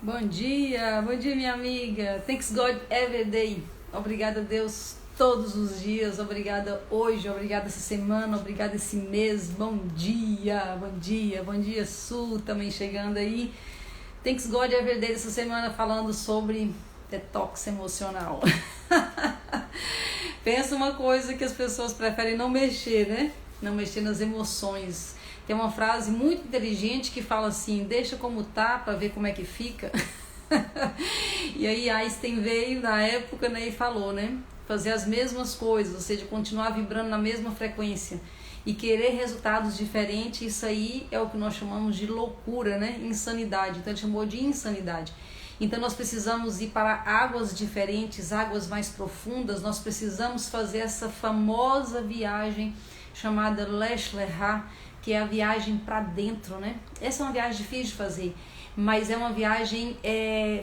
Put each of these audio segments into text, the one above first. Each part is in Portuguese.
Bom dia minha amiga. Thanks God every day. Obrigada a Deus todos os dias, obrigada hoje, obrigada essa semana, obrigada esse mês. Bom dia, bom dia Sul também chegando aí. Thanks God every day essa semana falando sobre detox emocional. Pensa uma coisa que as pessoas preferem não mexer, né? Não mexer nas emoções. Tem uma frase muito inteligente que fala assim: deixa como tá para ver como é que fica. E aí Einstein veio na época, né, e falou, né, fazer as mesmas coisas, ou seja, continuar vibrando na mesma frequência e querer resultados diferentes. Isso aí é o que nós chamamos de loucura, né, insanidade. Então ele chamou de insanidade. Então nós precisamos ir para águas diferentes, águas mais profundas. Nós precisamos fazer essa famosa viagem chamada Lesh Lehá, que é a viagem para dentro, né? Essa é uma viagem difícil de fazer, mas é uma viagem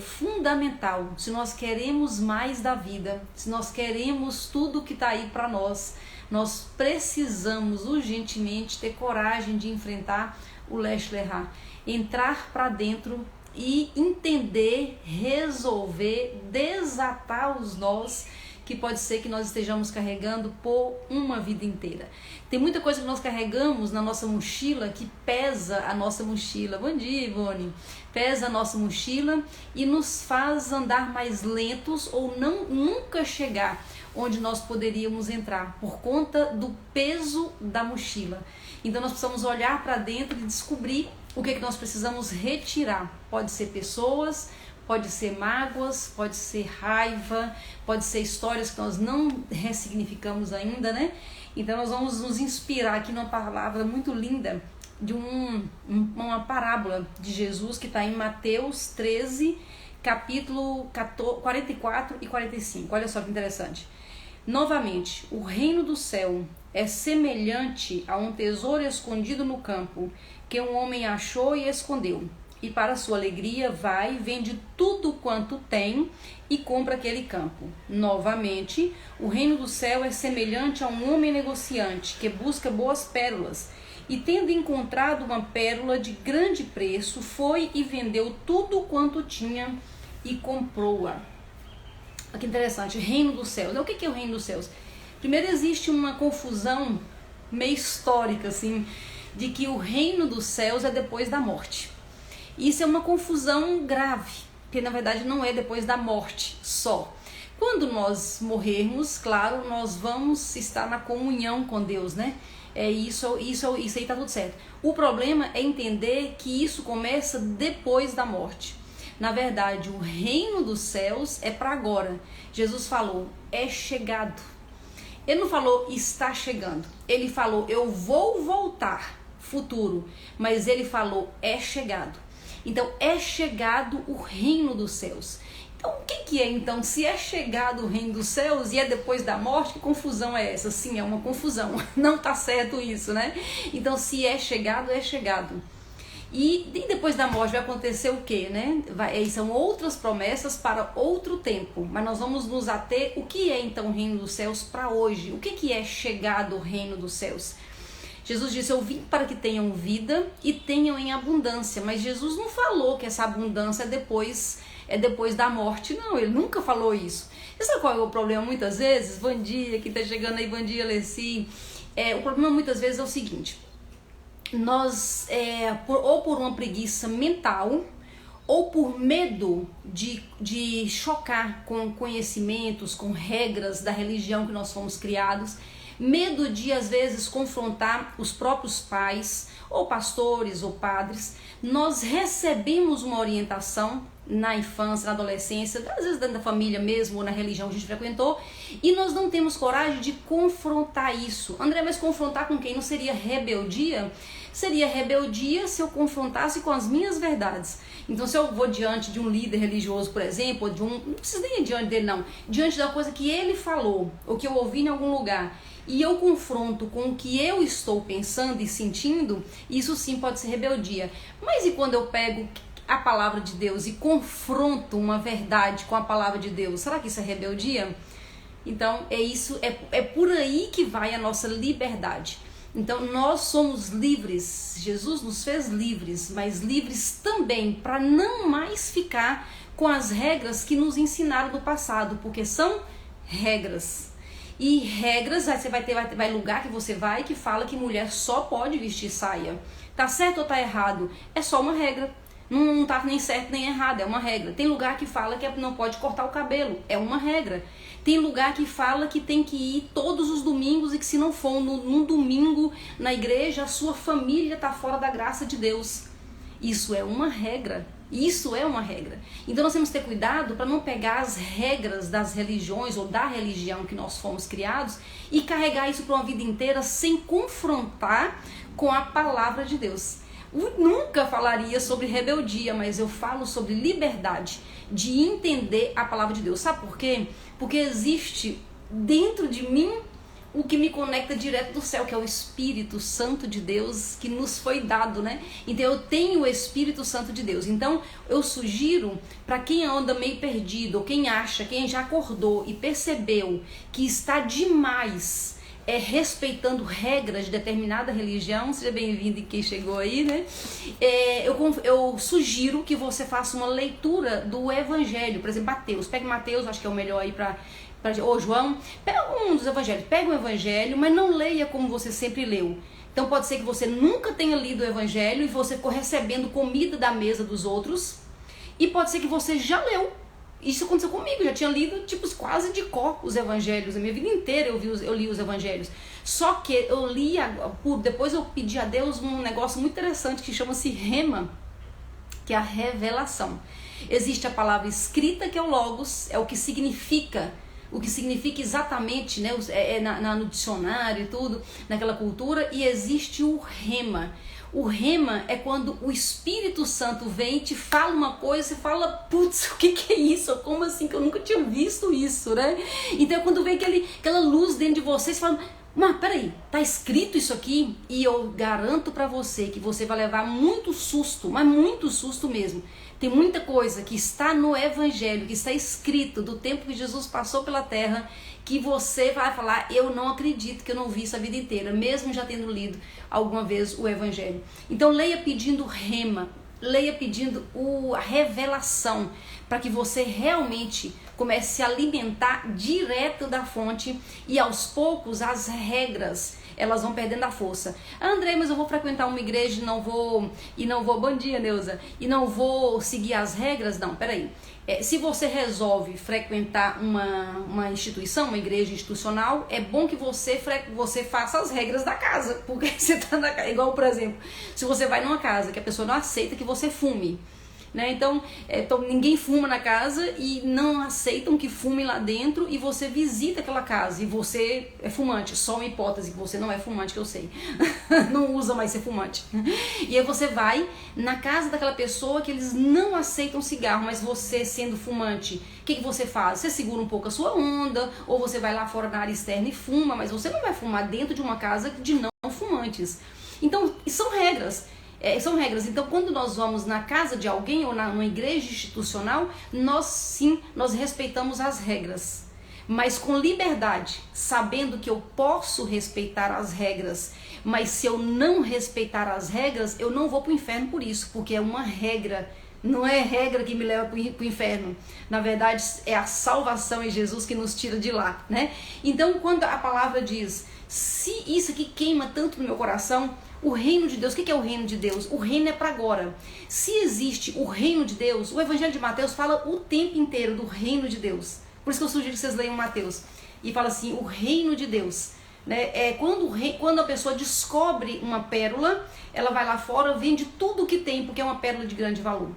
fundamental. Se nós queremos mais da vida, se nós queremos tudo que está aí para nós, nós precisamos urgentemente ter coragem de enfrentar o Lesh Lehá, entrar para dentro e entender, resolver, desatar os nós que pode ser que nós estejamos carregando por uma vida inteira. Tem muita coisa que nós carregamos na nossa mochila que pesa a nossa mochila. Bom dia, Ivone. Pesa a nossa mochila e nos faz andar mais lentos ou nunca chegar onde nós poderíamos entrar por conta do peso da mochila. Então nós precisamos olhar para dentro e descobrir o que nós precisamos retirar. Pode ser pessoas, pode ser mágoas, pode ser raiva, pode ser histórias que nós não ressignificamos ainda, né? Então nós vamos nos inspirar aqui numa palavra muito linda de uma parábola de Jesus que está em Mateus 13, capítulo 44 e 45. Olha só que interessante. Novamente, o reino do céu é semelhante a um tesouro escondido no campo, que um homem achou e escondeu. E para sua alegria vai, vende tudo quanto tem e compra aquele campo. Novamente, o reino do céu é semelhante a um homem negociante que busca boas pérolas. E tendo encontrado uma pérola de grande preço, foi e vendeu tudo quanto tinha e comprou-a. Olha que interessante, reino dos céus. O que é o reino dos céus? Primeiro, existe uma confusão meio histórica, assim, de que o reino dos céus é depois da morte. Isso é uma confusão grave, porque na verdade não é depois da morte só. Quando nós morrermos, claro, nós vamos estar na comunhão com Deus, né? Isso aí tá tudo certo. O problema é entender que isso começa depois da morte. Na verdade, o reino dos céus é para agora. Jesus falou, é chegado. Ele não falou, está chegando. Ele falou, eu vou voltar, futuro. Mas ele falou, é chegado. Então, é chegado o reino dos céus. Então, o que é então? Se é chegado o reino dos céus e é depois da morte, que confusão é essa? Sim, é uma confusão. Não tá certo isso, né? Então, se é chegado, é chegado. E depois da morte vai acontecer o quê, né? São outras promessas para outro tempo. Mas nós vamos nos ater o que é então o reino dos céus para hoje. O que é chegado o reino dos céus? Jesus disse, eu vim para que tenham vida e tenham em abundância. Mas Jesus não falou que essa abundância é depois da morte, não. Ele nunca falou isso. E sabe qual é o problema muitas vezes? Bom dia, quem está chegando aí, bom dia, Alessi. O problema muitas vezes é o seguinte. Nós, ou por uma preguiça mental, ou por medo de chocar com conhecimentos, com regras da religião que nós fomos criados, medo de, às vezes, confrontar os próprios pais, ou pastores, ou padres, nós recebemos uma orientação na infância, na adolescência, às vezes dentro da família mesmo, ou na religião que a gente frequentou, e nós não temos coragem de confrontar isso. André, mas confrontar com quem? Não seria rebeldia? Seria rebeldia se eu confrontasse com as minhas verdades. Então, se eu vou diante de um líder religioso, por exemplo, ou não preciso nem ir diante dele, não, diante da coisa que ele falou, ou que eu ouvi em algum lugar, e eu confronto com o que eu estou pensando e sentindo, isso sim pode ser rebeldia. Mas e quando eu pego a palavra de Deus e confronto uma verdade com a palavra de Deus? Será que isso é rebeldia? Então, é por aí que vai a nossa liberdade. Então nós somos livres, Jesus nos fez livres, mas livres também para não mais ficar com as regras que nos ensinaram no passado, porque são regras. E regras, aí você vai lugar que você vai que fala que mulher só pode vestir saia. Tá certo ou tá errado? É só uma regra. Não tá nem certo nem errado, é uma regra. Tem lugar que fala que não pode cortar o cabelo, é uma regra. Tem lugar que fala que tem que ir todos os domingos e que se não for num domingo na igreja, a sua família tá fora da graça de Deus. Isso é uma regra. Isso é uma regra. Então nós temos que ter cuidado para não pegar as regras das religiões ou da religião que nós fomos criados e carregar isso para uma vida inteira sem confrontar com a palavra de Deus. Eu nunca falaria sobre rebeldia, mas eu falo sobre liberdade de entender a palavra de Deus. Sabe por quê? Porque existe dentro de mim o que me conecta direto do céu, que é o Espírito Santo de Deus que nos foi dado, né? Então eu tenho o Espírito Santo de Deus. Então eu sugiro para quem anda meio perdido, ou quem acha, quem já acordou e percebeu que está demais respeitando regras de determinada religião, seja bem-vindo e quem chegou aí, né? Eu sugiro que você faça uma leitura do Evangelho, por exemplo, Mateus. Pega Mateus, acho que é o melhor aí ou João, pega um dos evangelhos, pega o evangelho, mas não leia como você sempre leu. Então pode ser que você nunca tenha lido o evangelho e você ficou recebendo comida da mesa dos outros, e pode ser que você já leu. Isso aconteceu comigo, eu já tinha lido quase de cor os evangelhos, a minha vida inteira eu li os evangelhos. Só que eu li, depois eu pedi a Deus um negócio muito interessante que chama-se rema, que é a revelação. Existe a palavra escrita, que é o logos, é o que significa exatamente, né, no dicionário e tudo, naquela cultura, e existe o rema. O rema é quando o Espírito Santo vem e te fala uma coisa, você fala, putz, o que é isso? Como assim que eu nunca tinha visto isso, né? Então quando vem aquela luz dentro de você, você fala, mas peraí, tá escrito isso aqui? E eu garanto pra você que você vai levar muito susto, mas muito susto mesmo. Tem muita coisa que está no Evangelho, que está escrito do tempo que Jesus passou pela terra, que você vai falar, eu não acredito que eu não vi isso a vida inteira, mesmo já tendo lido alguma vez o Evangelho. Então leia pedindo rema, leia pedindo a revelação, para que você realmente comece a se alimentar direto da fonte, e aos poucos as regras elas vão perdendo a força. André, mas eu vou frequentar uma igreja e não vou, bom dia, Neuza, e não vou seguir as regras? Não, peraí. Se você resolve frequentar uma instituição, uma igreja institucional, é bom que você faça as regras da casa, porque você tá na casa, igual, por exemplo, se você vai numa casa que a pessoa não aceita que você fume, né? Então ninguém fuma na casa e não aceitam que fume lá dentro, e você visita aquela casa e você é fumante, só uma hipótese que você não é fumante, que eu sei, não usa mais ser fumante, e aí você vai na casa daquela pessoa que eles não aceitam cigarro, mas você sendo fumante, o que você faz? Você segura um pouco a sua onda, ou você vai lá fora na área externa e fuma, mas você não vai fumar dentro de uma casa de não fumantes. Então são regras. Então quando nós vamos na casa de alguém ou numa igreja institucional, nós respeitamos as regras, mas com liberdade, sabendo que eu posso respeitar as regras, mas se eu não respeitar as regras, eu não vou para o inferno por isso, porque é uma regra. Não é regra que me leva para o inferno. Na verdade, é a salvação em Jesus que nos tira de lá, né? Então, quando a palavra diz, se isso aqui queima tanto no meu coração, o reino de Deus, o que é o reino de Deus? O reino é para agora. Se existe o reino de Deus, o Evangelho de Mateus fala o tempo inteiro do reino de Deus. Por isso que eu sugiro que vocês leiam Mateus. E fala assim, o reino de Deus. Né? Quando a pessoa descobre uma pérola, ela vai lá fora, vende tudo o que tem, porque é uma pérola de grande valor.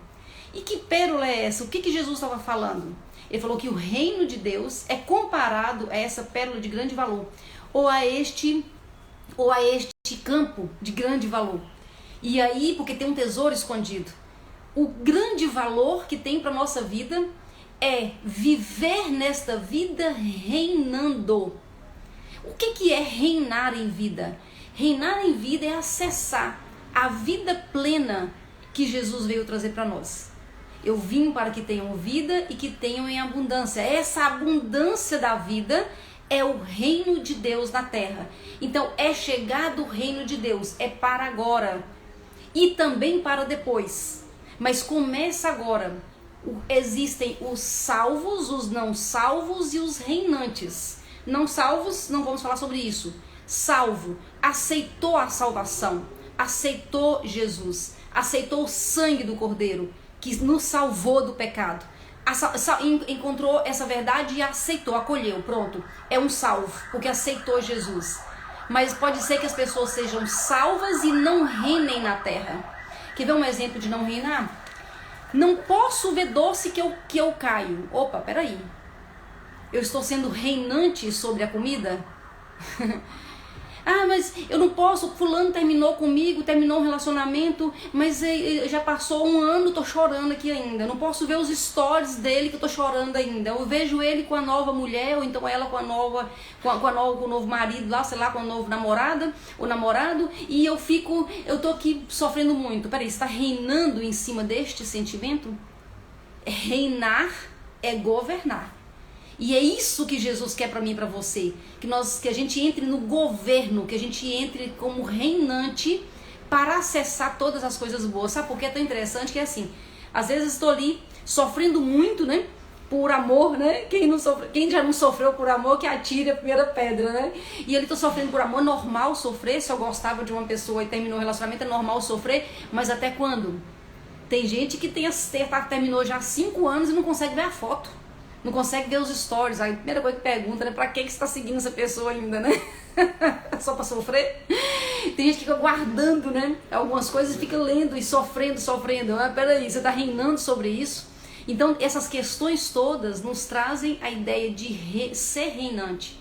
E que pérola é essa? O que Jesus estava falando? Ele falou que o reino de Deus é comparado a essa pérola de grande valor, ou a este campo de grande valor. E aí, porque tem um tesouro escondido. O grande valor que tem para a nossa vida é viver nesta vida reinando. O que é reinar em vida? Reinar em vida é acessar a vida plena que Jesus veio trazer para nós. Eu vim para que tenham vida e que tenham em abundância. Essa abundância da vida É o reino de Deus na terra. Então é chegado o reino de Deus, é para agora e também para depois. Mas começa agora. Existem os salvos, os não salvos e os reinantes. Não salvos, não vamos falar sobre isso. Salvo, aceitou a salvação, aceitou Jesus, aceitou o sangue do Cordeiro, que nos salvou do pecado. Encontrou essa verdade e aceitou, acolheu, pronto. É um salvo, porque aceitou Jesus. Mas pode ser que as pessoas sejam salvas e não reinem na terra. Quer ver um exemplo de não reinar? Não posso ver doce que eu caio. Opa, peraí. Eu estou sendo reinante sobre a comida? Ah, mas eu não posso, fulano terminou comigo, terminou um relacionamento, mas já passou um ano, tô chorando aqui ainda. Eu não posso ver os stories dele que eu tô chorando ainda. Eu vejo ele com a nova mulher, ou então ela com o novo marido lá, sei lá, com a nova namorada, o namorado, e eu tô aqui sofrendo muito. Peraí, você tá reinando em cima deste sentimento? Reinar é governar. E é isso que Jesus quer para mim e para você, que a gente entre no governo, que a gente entre como reinante para acessar todas as coisas boas. Sabe por que é tão interessante? Que é assim, às vezes estou ali sofrendo muito, né, por amor, né? Quem já não sofreu por amor, que atire a primeira pedra, né? E ele tô sofrendo por amor, normal sofrer. Se eu gostava de uma pessoa e terminou o relacionamento, é normal sofrer, mas até quando? Tem gente que terminou já há 5 anos e não consegue ver a foto. Não consegue ver os stories. Aí a primeira coisa que pergunta, né? Pra que você tá seguindo essa pessoa ainda, né? Só pra sofrer? Tem gente que fica guardando, né? Algumas coisas, fica lendo e sofrendo. Ah, peraí, você tá reinando sobre isso? Então, essas questões todas nos trazem a ideia de ser reinante.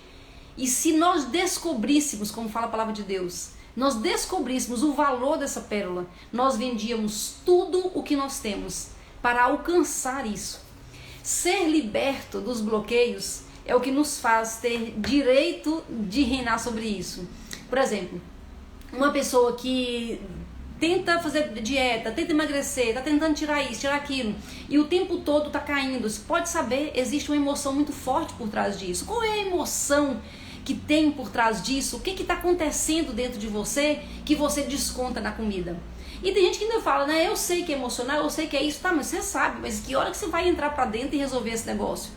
E se nós descobríssemos, como fala a palavra de Deus, nós descobríssemos o valor dessa pérola, nós vendíamos tudo o que nós temos para alcançar isso. Ser liberto dos bloqueios é o que nos faz ter direito de reinar sobre isso. Por exemplo, uma pessoa que tenta fazer dieta, tenta emagrecer, está tentando tirar isso, tirar aquilo, e o tempo todo está caindo. Você pode saber, existe uma emoção muito forte por trás disso. Qual é a emoção que tem por trás disso? O que está acontecendo dentro de você que você desconta na comida? E tem gente que ainda fala, né, eu sei que é emocional, eu sei que é isso, tá, mas você sabe, mas que hora que você vai entrar pra dentro e resolver esse negócio?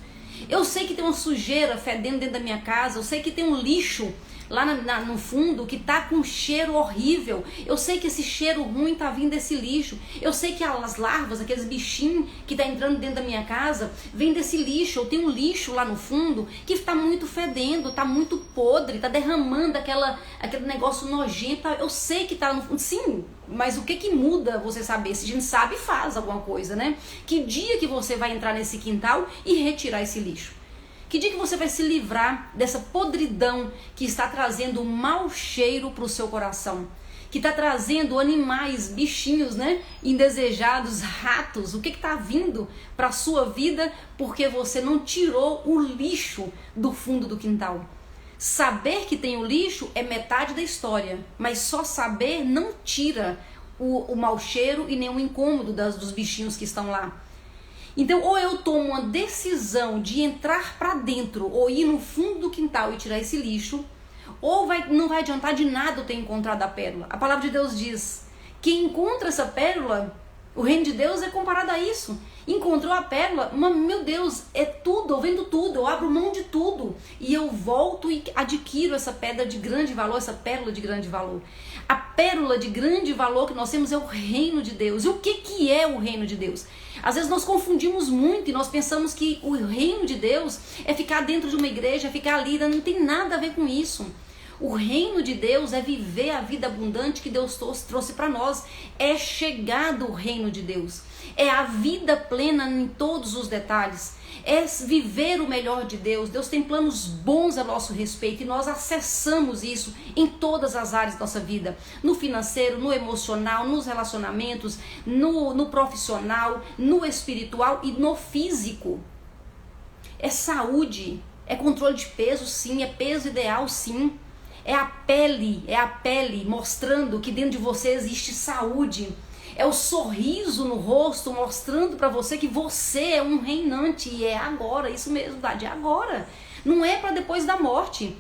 Eu sei que tem uma sujeira fedendo dentro da minha casa, eu sei que tem um lixo lá no fundo que tá com um cheiro horrível, eu sei que esse cheiro ruim tá vindo desse lixo, eu sei que as larvas, aqueles bichinhos que tá entrando dentro da minha casa, vem desse lixo, eu tenho um lixo lá no fundo que tá muito fedendo, tá muito podre, tá derramando aquele negócio nojento, eu sei que tá no fundo, sim, mas o que muda você saber? Se a gente sabe, faz alguma coisa, né? Que dia que você vai entrar nesse quintal e retirar esse lixo? Que dia que você vai se livrar dessa podridão que está trazendo um mau cheiro para o seu coração? Que está trazendo animais, bichinhos, né? Indesejados, ratos. O que está vindo para a sua vida porque você não tirou o lixo do fundo do quintal? Saber que tem o lixo é metade da história, mas só saber não tira o mau cheiro e nem o incômodo dos bichinhos que estão lá. Então, ou eu tomo uma decisão de entrar para dentro, ou ir no fundo do quintal e tirar esse lixo, ou não vai adiantar de nada eu ter encontrado a pérola. A palavra de Deus diz, quem encontra essa pérola, o reino de Deus é comparado a isso. Encontrou a pérola, meu Deus, é tudo, eu vendo tudo, eu abro mão de tudo. E eu volto e adquiro essa pedra de grande valor, essa pérola de grande valor. A pérola de grande valor que nós temos é o reino de Deus. E o que é o reino de Deus? Às vezes nós confundimos muito e nós pensamos que o reino de Deus é ficar dentro de uma igreja, é ficar ali, não tem nada a ver com isso. O reino de Deus é viver a vida abundante que Deus trouxe para nós. É chegado o reino de Deus. É a vida plena em todos os detalhes. É viver o melhor de Deus. Deus tem planos bons a nosso respeito e nós acessamos isso em todas as áreas da nossa vida. No financeiro, no emocional, nos relacionamentos, no profissional, no espiritual e no físico. É saúde, é controle de peso, sim, é peso ideal, sim. É a pele mostrando que dentro de você existe saúde. É o sorriso no rosto mostrando para você que você é um reinante. E é agora, isso mesmo, Dade, é agora. Não é para depois da morte.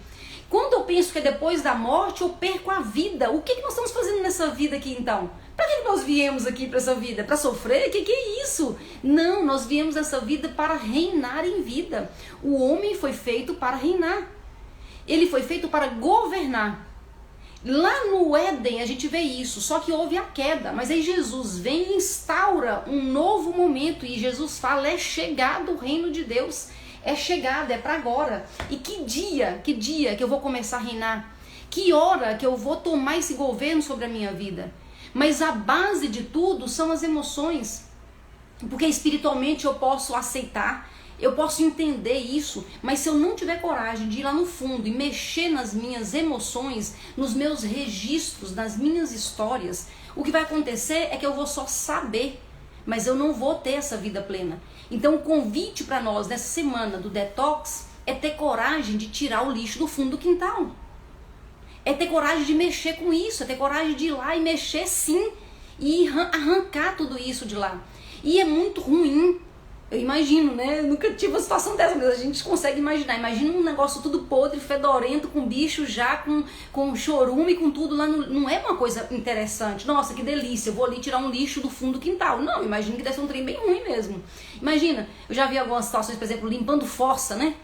Quando eu penso que é depois da morte, eu perco a vida. O que nós estamos fazendo nessa vida aqui então? Para que nós viemos aqui para essa vida? Para sofrer? Que é isso? Não, nós viemos nessa vida para reinar em vida. O homem foi feito para reinar. Ele foi feito para governar. Lá no Éden a gente vê isso, só que houve a queda. Mas aí Jesus vem e instaura um novo momento. E Jesus fala, é chegado o reino de Deus. É chegado, é para agora. E que dia que eu vou começar a reinar? Que hora que eu vou tomar esse governo sobre a minha vida? Mas a base de tudo são as emoções. Porque espiritualmente eu posso aceitar, eu posso entender isso, mas se eu não tiver coragem de ir lá no fundo e mexer nas minhas emoções, nos meus registros, nas minhas histórias, o que vai acontecer é que eu vou só saber, mas eu não vou ter essa vida plena. Então o convite para nós nessa semana do detox é ter coragem de tirar o lixo do fundo do quintal. É ter coragem de mexer com isso, é ter coragem de ir lá e mexer sim, e arrancar tudo isso de lá. E é muito ruim, eu imagino, né? Eu nunca tive uma situação dessa, mas a gente consegue imaginar. Imagina um negócio tudo podre, fedorento, com bicho já, com chorume, com tudo lá. Não é uma coisa interessante. Nossa, que delícia, eu vou ali tirar um lixo do fundo do quintal. Não, imagina que deve ser um trem bem ruim mesmo. Imagina, eu já vi algumas situações, por exemplo, limpando fossa, né?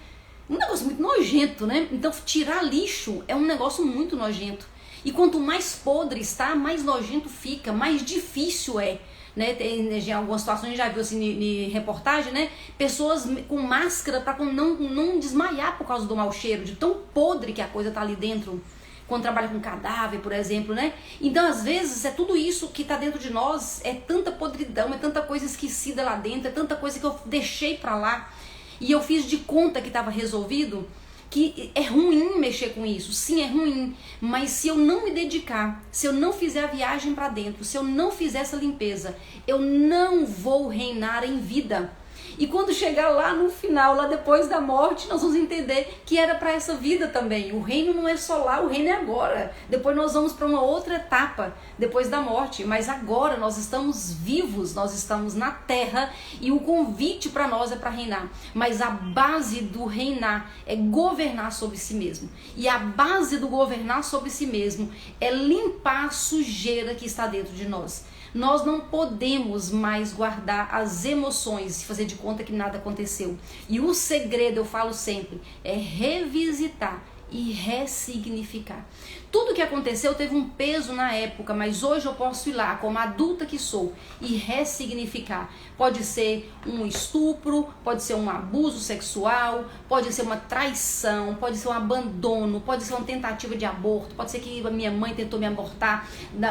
Um negócio muito nojento, né? Então tirar lixo é um negócio muito nojento. E quanto mais podre está, mais nojento fica, mais difícil é. Né? Em algumas situações a gente já viu assim em reportagem, né? Pessoas com máscara para não desmaiar por causa do mau cheiro, de tão podre que a coisa tá ali dentro, quando trabalha com cadáver, por exemplo, né? Então às vezes é tudo isso que tá dentro de nós, é tanta podridão, é tanta coisa esquecida lá dentro, é tanta coisa que eu deixei para lá e eu fiz de conta que estava resolvido. Que é ruim mexer com isso, sim, é ruim, mas se eu não me dedicar, se eu não fizer a viagem para dentro, se eu não fizer essa limpeza, eu não vou reinar em vida. E quando chegar lá no final, lá depois da morte, nós vamos entender que era para essa vida também. O reino não é só lá, o reino é agora. Depois nós vamos para uma outra etapa, depois da morte. Mas agora nós estamos vivos, nós estamos na terra e o convite para nós é para reinar. Mas a base do reinar é governar sobre si mesmo. E a base do governar sobre si mesmo é limpar a sujeira que está dentro de nós. Nós não podemos mais guardar as emoções e fazer de conta que nada aconteceu. E o segredo, eu falo sempre, é revisitar e ressignificar. Tudo que aconteceu teve um peso na época, mas hoje eu posso ir lá, como adulta que sou, e ressignificar. Pode ser um estupro, pode ser um abuso sexual, pode ser uma traição, pode ser um abandono, pode ser uma tentativa de aborto, pode ser que a minha mãe tentou me abortar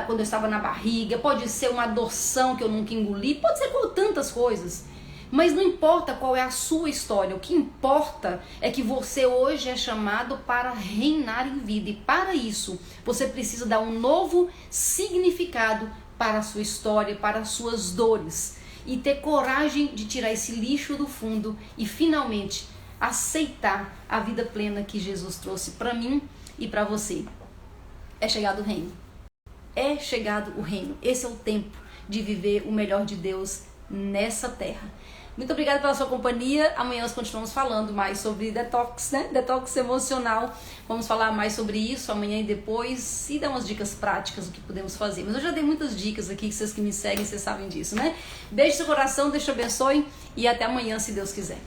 quando eu estava na barriga, pode ser uma adoção que eu nunca engoli, pode ser com tantas coisas. Mas não importa qual é a sua história, o que importa é que você hoje é chamado para reinar em vida. E para isso, você precisa dar um novo significado para a sua história, para as suas dores. E ter coragem de tirar esse lixo do fundo e finalmente aceitar a vida plena que Jesus trouxe para mim e para você. É chegado o reino. É chegado o reino. Esse é o tempo de viver o melhor de Deus nessa terra. Muito obrigada pela sua companhia. Amanhã nós continuamos falando mais sobre detox, né? Detox emocional. Vamos falar mais sobre isso amanhã e depois e dar umas dicas práticas do que podemos fazer. Mas eu já dei muitas dicas aqui, vocês que me seguem, vocês sabem disso, né? Beijo no seu coração, Deus te abençoe e até amanhã, se Deus quiser.